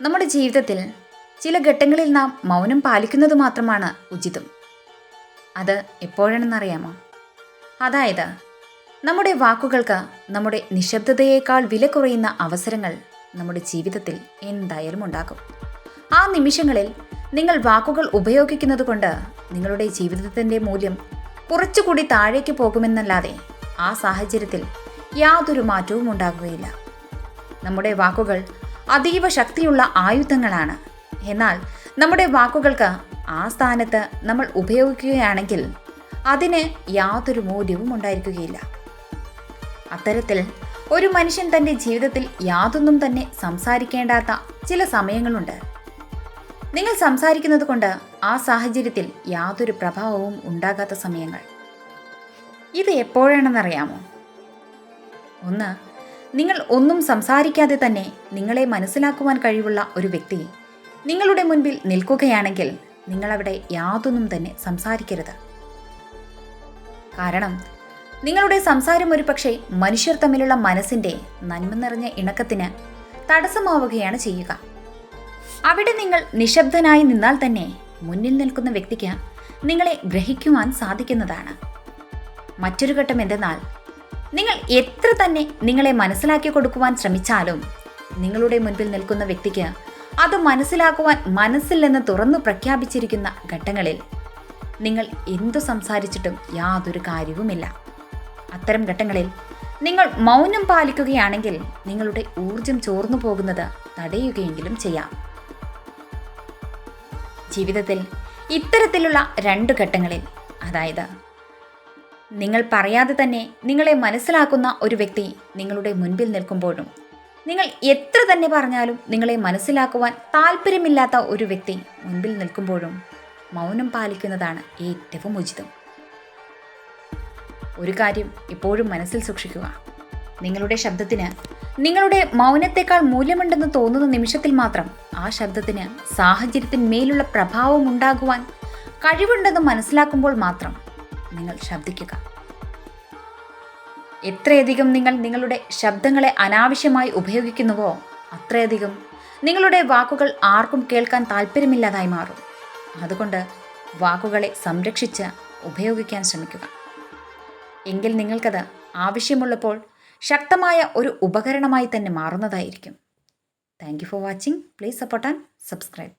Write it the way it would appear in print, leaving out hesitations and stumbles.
നമ്മുടെ ജീവിതത്തിൽ ചില ഘട്ടങ്ങളിൽ നാം മൗനം പാലിക്കുന്നത് മാത്രമാണ് ഉചിതം. അത് എപ്പോഴാണെന്നറിയാമോ? അതായത് നമ്മുടെ വാക്കുകൾക്ക് നമ്മുടെ നിശബ്ദതയേക്കാൾ വില കുറയുന്ന അവസരങ്ങൾ നമ്മുടെ ജീവിതത്തിൽ എന്തായാലും ഉണ്ടാകും. ആ നിമിഷങ്ങളിൽ നിങ്ങൾ വാക്കുകൾ ഉപയോഗിക്കുന്നത് കൊണ്ട് നിങ്ങളുടെ ജീവിതത്തിൻ്റെ മൂല്യം കുറച്ചുകൂടി താഴേക്ക് പോകുമെന്നല്ലാതെ ആ സാഹചര്യത്തിൽ യാതൊരു മാറ്റവും ഉണ്ടാകുകയില്ല. നമ്മുടെ വാക്കുകൾ അതീവ ശക്തിയുള്ള ആയുധങ്ങളാണ്. എന്നാൽ നമ്മുടെ വാക്കുകൾക്ക് ആ സ്ഥാനത്ത് നമ്മൾ ഉപയോഗിക്കുകയാണെങ്കിൽ അതിന് യാതൊരു മൂല്യവും ഉണ്ടായിരിക്കുകയില്ല. അത്തരത്തിൽ ഒരു മനുഷ്യൻ തൻ്റെ ജീവിതത്തിൽ യാതൊന്നും തന്നെ സംസാരിക്കേണ്ടാത്ത ചില സമയങ്ങളുണ്ട്. നിങ്ങൾ സംസാരിക്കുന്നത് കൊണ്ട് ആ സാഹചര്യത്തിൽ യാതൊരു പ്രഭാവവും ഉണ്ടാകാത്ത സമയങ്ങൾ. ഇത് എപ്പോഴാണെന്നറിയാമോ? ഒന്ന്, നിങ്ങൾ ഒന്നും സംസാരിക്കാതെ തന്നെ നിങ്ങളെ മനസ്സിലാക്കുവാൻ കഴിവുള്ള ഒരു വ്യക്തി നിങ്ങളുടെ മുൻപിൽ നിൽക്കുകയാണെങ്കിൽ നിങ്ങളവിടെ യാതൊന്നും തന്നെ സംസാരിക്കരുത്. കാരണം നിങ്ങളുടെ സംസാരം ഒരു പക്ഷേ മനുഷ്യർ തമ്മിലുള്ള മനസ്സിൻ്റെ നന്മ നിറഞ്ഞ ഇണക്കത്തിന് തടസ്സമാവുകയാണ് ചെയ്യുക. അവിടെ നിങ്ങൾ നിശബ്ദനായി നിന്നാൽ തന്നെ മുന്നിൽ നിൽക്കുന്ന വ്യക്തിക്ക് നിങ്ങളെ ഗ്രഹിക്കുവാൻ സാധിക്കുന്നതാണ്. മറ്റൊരു ഘട്ടം എന്തെന്നാൽ, നിങ്ങൾ എത്ര തന്നെ നിങ്ങളെ മനസ്സിലാക്കി കൊടുക്കുവാൻ ശ്രമിച്ചാലും നിങ്ങളുടെ മുൻപിൽ നിൽക്കുന്ന വ്യക്തിക്ക് അത് മനസ്സിലാക്കുവാൻ മനസ്സില്ലെന്ന് തുറന്നു പ്രഖ്യാപിച്ചിരിക്കുന്ന ഘട്ടങ്ങളിൽ നിങ്ങൾ എന്തു സംസാരിച്ചിട്ടും യാതൊരു കാര്യവുമില്ല. അത്തരം ഘട്ടങ്ങളിൽ നിങ്ങൾ മൗനം പാലിക്കുകയാണെങ്കിൽ നിങ്ങളുടെ ഊർജം ചോർന്നു പോകുന്നത് തടയുകയെങ്കിലും ചെയ്യാം. ജീവിതത്തിൽ ഇത്തരത്തിലുള്ള 2 ഘട്ടങ്ങളിൽ, അതായത് നിങ്ങൾ പറയാതെ തന്നെ നിങ്ങളെ മനസ്സിലാക്കുന്ന ഒരു വ്യക്തി നിങ്ങളുടെ മുൻപിൽ നിൽക്കുമ്പോഴും നിങ്ങൾ എത്ര തന്നെ പറഞ്ഞാലും നിങ്ങളെ മനസ്സിലാക്കുവാൻ താല്പര്യമില്ലാത്ത ഒരു വ്യക്തി മുൻപിൽ നിൽക്കുമ്പോഴും മൗനം പാലിക്കുന്നതാണ് ഏറ്റവും ഉചിതം. ഒരു കാര്യം എപ്പോഴും മനസ്സിൽ സൂക്ഷിക്കുക. നിങ്ങളുടെ ശബ്ദത്തിന് നിങ്ങളുടെ മൗനത്തെക്കാൾ മൂല്യമുണ്ടെന്ന് തോന്നുന്ന നിമിഷത്തിൽ മാത്രം ആ ശബ്ദത്തിന് സാഹചര്യത്തിന്മേലുള്ള പ്രഭാവം ഉണ്ടാകുവാൻ കഴിവുണ്ടെന്ന് മനസ്സിലാക്കുമ്പോൾ മാത്രം നിങ്ങൾ ശബ്ദിക്കുക. എത്രയധികം നിങ്ങൾ നിങ്ങളുടെ ശബ്ദങ്ങളെ അനാവശ്യമായി ഉപയോഗിക്കുന്നുവോ അത്രയധികം നിങ്ങളുടെ വാക്കുകൾ ആർക്കും കേൾക്കാൻ താല്പര്യമില്ലാതായി മാറും. അതുകൊണ്ട് വാക്കുകളെ സംരക്ഷിച്ച് ഉപയോഗിക്കാൻ ശ്രമിക്കുക. എങ്കിൽ നിങ്ങൾക്കത് ആവശ്യമുള്ളപ്പോൾ ശക്തമായ ഒരു ഉപകരണമായി തന്നെ മാറുന്നതായിരിക്കും. Thank you for watching. Please support and subscribe.